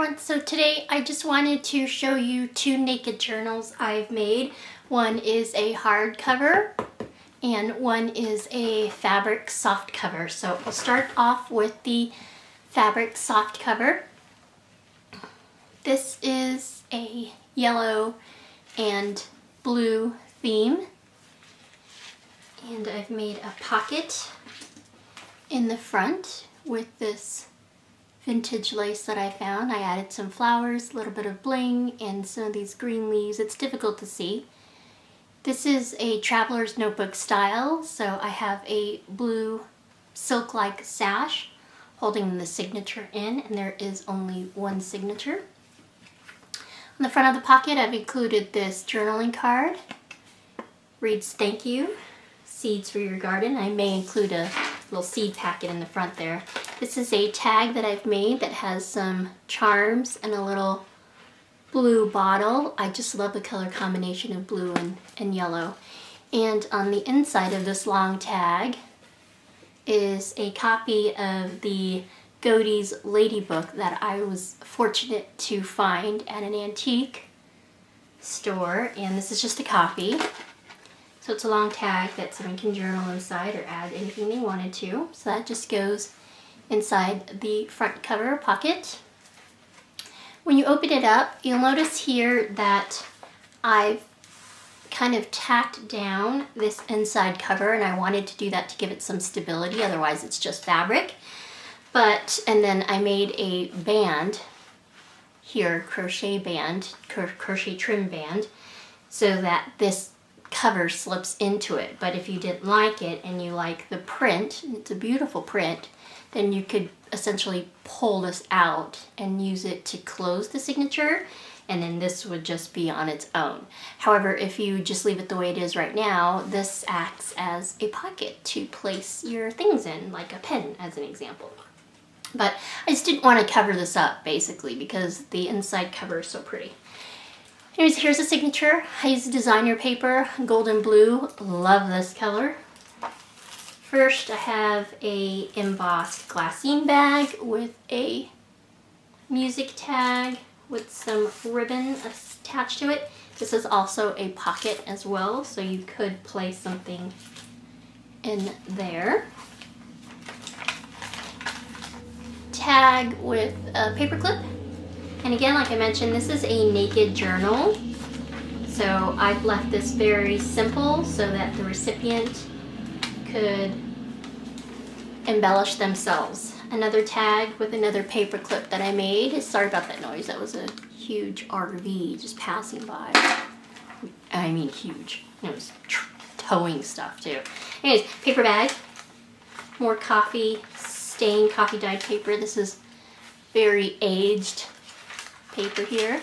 everyone, so today I just wanted to show you two naked journals I've made. One is a hardcover and one is a fabric soft cover. So I'll start off with the fabric soft cover. This is a yellow and blue theme, and I've made a pocket in the front with this vintage lace that I found. I added some flowers, a little bit of bling, and some of these green leaves. It's difficult to see. This is a traveler's notebook style, so I have a blue silk-like sash holding the signature in, and there is only one signature. On the front of the pocket, I've included this journaling card. Reads, "Thank you, seeds for your garden." I may include a little seed packet in the front there. This is a tag that I've made that has some charms and a little blue bottle. I just love the color combination of blue and yellow. And on the inside of this long tag is a copy of the Godey's Lady Book that I was fortunate to find at an antique store, and this is just a copy. So it's a long tag that someone can journal inside or add anything they wanted to. So that just goes inside the front cover pocket. When you open it up, you'll notice here that I've kind of tacked down this inside cover, and I wanted to do that to give it some stability, otherwise it's just fabric. And then I made a band here, crochet trim band, so that this cover slips into it. But if you didn't like it and you like the print, and it's a beautiful print, then you could essentially pull this out and use it to close the signature, and then this would just be on its own. However, if you just leave it the way it is right now, this acts as a pocket to place your things in, like a pen as an example. But I just didn't want to cover this up, basically, because the inside cover is so pretty. Anyways, here's a signature. I use designer paper, golden blue. Love this color. First, I have a embossed glassine bag with a music tag with some ribbon attached to it. This is also a pocket as well, so you could place something in there. Tag with a paper clip. And again, like I mentioned, this is a naked journal. So I've left this very simple so that the recipient could embellish themselves. Another tag with another paper clip that I made. Sorry about that noise. That was a huge RV just passing by. I mean huge. It was towing stuff too. Anyways, paper bag. More coffee, stained coffee dyed paper. This is very aged paper here.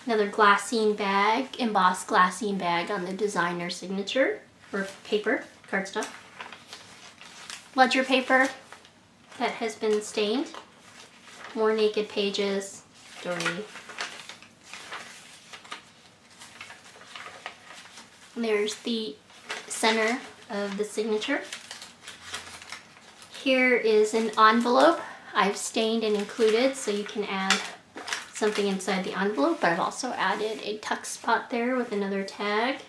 Another glassine bag, embossed glassine bag on the designer signature, or paper, cardstock. Ledger paper that has been stained. More naked pages, story. There's the center of the signature. Here is an envelope I've stained and included, so you can add something inside the envelope, but I've also added a tuck spot there with another tag.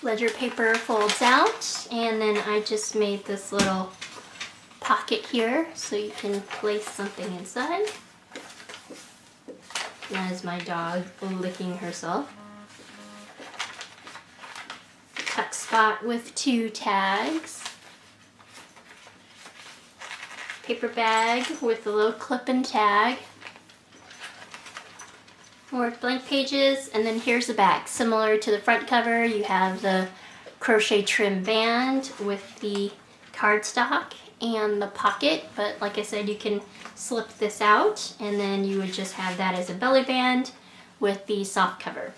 Ledger paper folds out, and then I just made this little pocket here so you can place something inside. That is my dog licking herself. Tuck spot with two tags. Paper bag with a little clip and tag. More blank pages, and then here's the back. Similar to the front cover, you have the crochet trim band with the cardstock and the pocket, but like I said, you can slip this out, and then you would just have that as a belly band with the soft cover.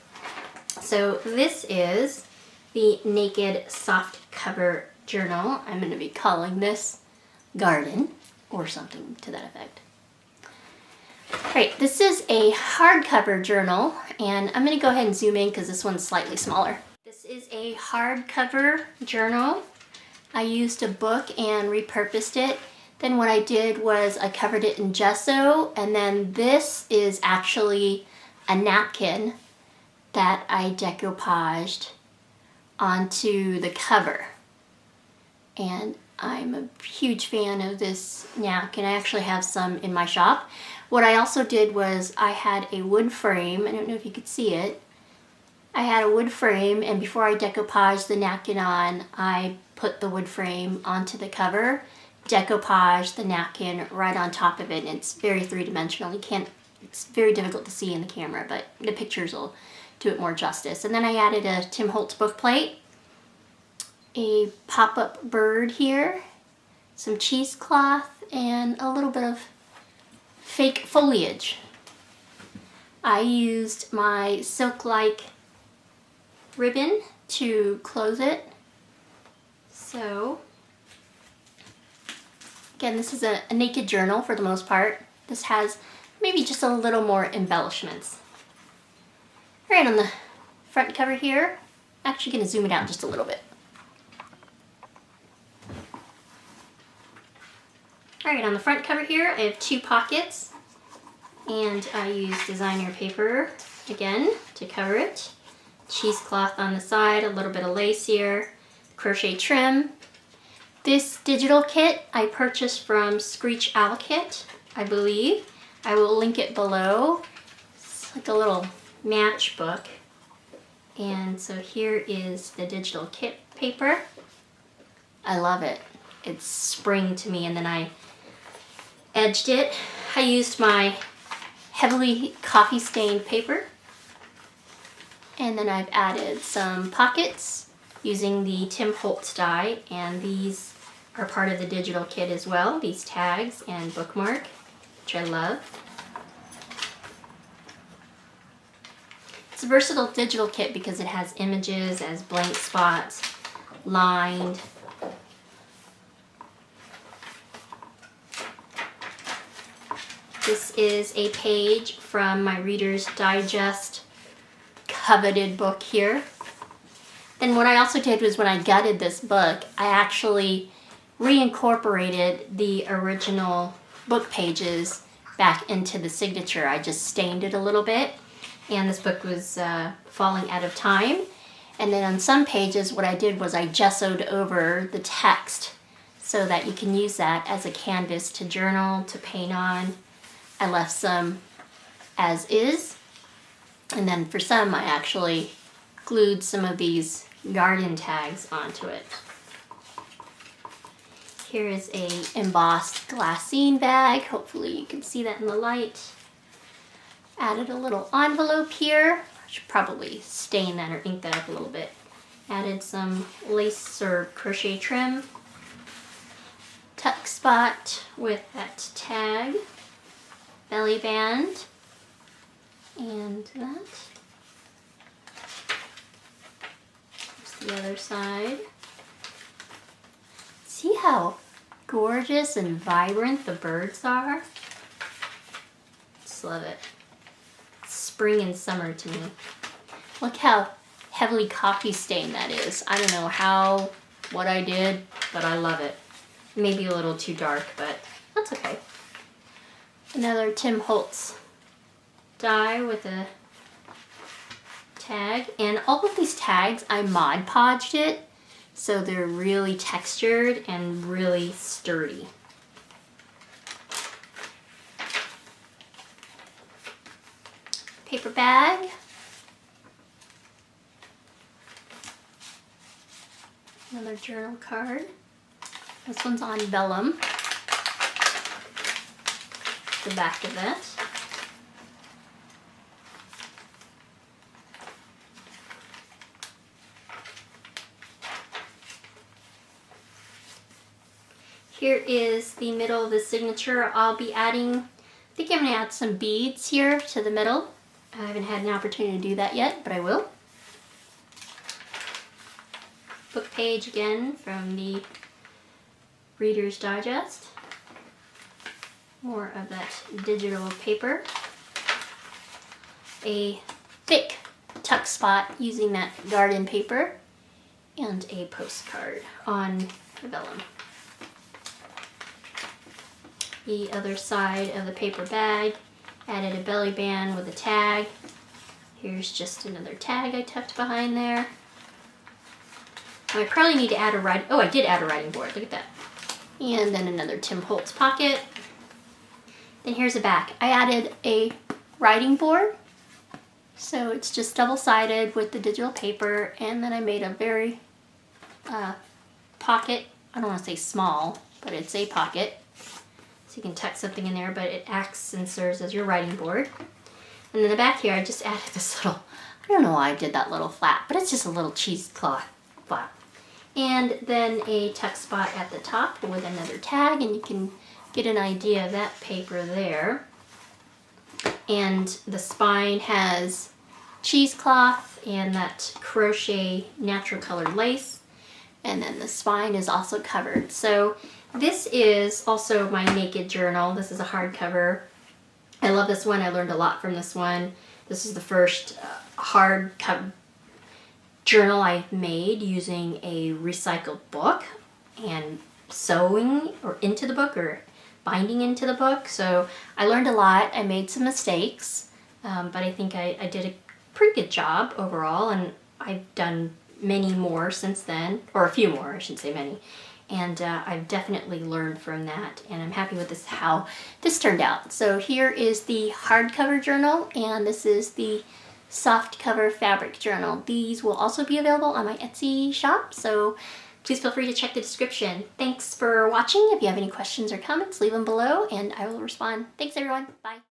So this is the naked soft cover journal. I'm going to be calling this Garden, or something to that effect. Alright, this is a hardcover journal, and I'm going to go ahead and zoom in because this one's slightly smaller. This is a hardcover journal. I used a book and repurposed it. Then what I did was I covered it in gesso, and then this is actually a napkin that I decoupaged onto the cover. And I'm a huge fan of this napkin. I actually have some in my shop. What I also did was I had a wood frame. I don't know if you could see it. I had a wood frame, and before I decoupaged the napkin on, I put the wood frame onto the cover, decoupaged the napkin right on top of it, and it's very three-dimensional. It's very difficult to see in the camera, but the pictures will do it more justice. And then I added a Tim Holtz book plate, a pop-up bird here, some cheesecloth, and a little bit of fake foliage. I used my silk-like ribbon to close it. So, again, this is a naked journal for the most part. This has maybe just a little more embellishments. Right on the front cover here, I'm actually going to zoom it out just a little bit. Alright, on the front cover here, I have 2 pockets, and I use designer paper again to cover it. Cheesecloth on the side, a little bit of lace here, crochet trim. This digital kit I purchased from Screech Owl Kit, I believe. I will link it below. It's like a little matchbook. And so here is the digital kit paper. I love it. It's spring to me, and then I edged it. I used my heavily coffee stained paper. And then I've added some pockets using the Tim Holtz die, and these are part of the digital kit as well, these tags and bookmark, which I love. It's a versatile digital kit because it has images as blank spots, lined. This is a page from my Reader's Digest coveted book here. Then what I also did was when I gutted this book, I actually reincorporated the original book pages back into the signature. I just stained it a little bit, and this book was falling out of time. And then on some pages what I did was I gessoed over the text so that you can use that as a canvas to journal, to paint on. I left some as is. And then for some, I actually glued some of these garden tags onto it. Here is a embossed glassine bag. Hopefully you can see that in the light. Added a little envelope here. I should probably stain that or ink that up a little bit. Added some lace or crochet trim. Tuck spot with that tag. Belly band. And that. Here's the other side. See how gorgeous and vibrant the birds are? Just love it. It's spring and summer to me. Look how heavily coffee stained that is. I don't know what I did, but I love it. Maybe a little too dark, but that's okay. Another Tim Holtz die with a tag, and all of these tags I Mod Podged it so they're really textured and really sturdy. Paper bag. Another journal card. This one's on vellum. The back of it. Here is the middle of the signature. I'll be adding, I think I'm going to add some beads here to the middle. I haven't had an opportunity to do that yet, but I will. Book page again from the Reader's Digest. More of that digital paper. A thick tuck spot using that garden paper. And a postcard on vellum. The other side of the paper bag, added a belly band with a tag. Here's just another tag I tucked behind there. I probably need to add a I did add a writing board, look at that. And then another Tim Holtz pocket. Then here's the back. I added a writing board. So it's just double-sided with the digital paper, and then I made a very pocket. I don't want to say small, but it's a pocket. So you can tuck something in there, but it acts and serves as your writing board. And in the back here, I just added this little, I don't know why I did that little flap, but it's just a little cheesecloth flap. And then a tuck spot at the top with another tag, and you can get an idea of that paper there. And the spine has cheesecloth and that crochet natural colored lace. And then the spine is also covered. So this is also my naked journal. This is a hardcover. I love this one. I learned a lot from this one. This is the first hardcover journal I've made using a recycled book and sewing or into the book or binding into the book. So I learned a lot. I made some mistakes, but I think I did a pretty good job overall, and I've done many more since then, or a few more, I shouldn't say many. And I've definitely learned from that, and I'm happy with this, how this turned out. So here is the hardcover journal, and this is the soft cover fabric journal. These will also be available on my Etsy shop, so please feel free to check the description. Thanks for watching. If you have any questions or comments, leave them below and I will respond. Thanks everyone. Bye.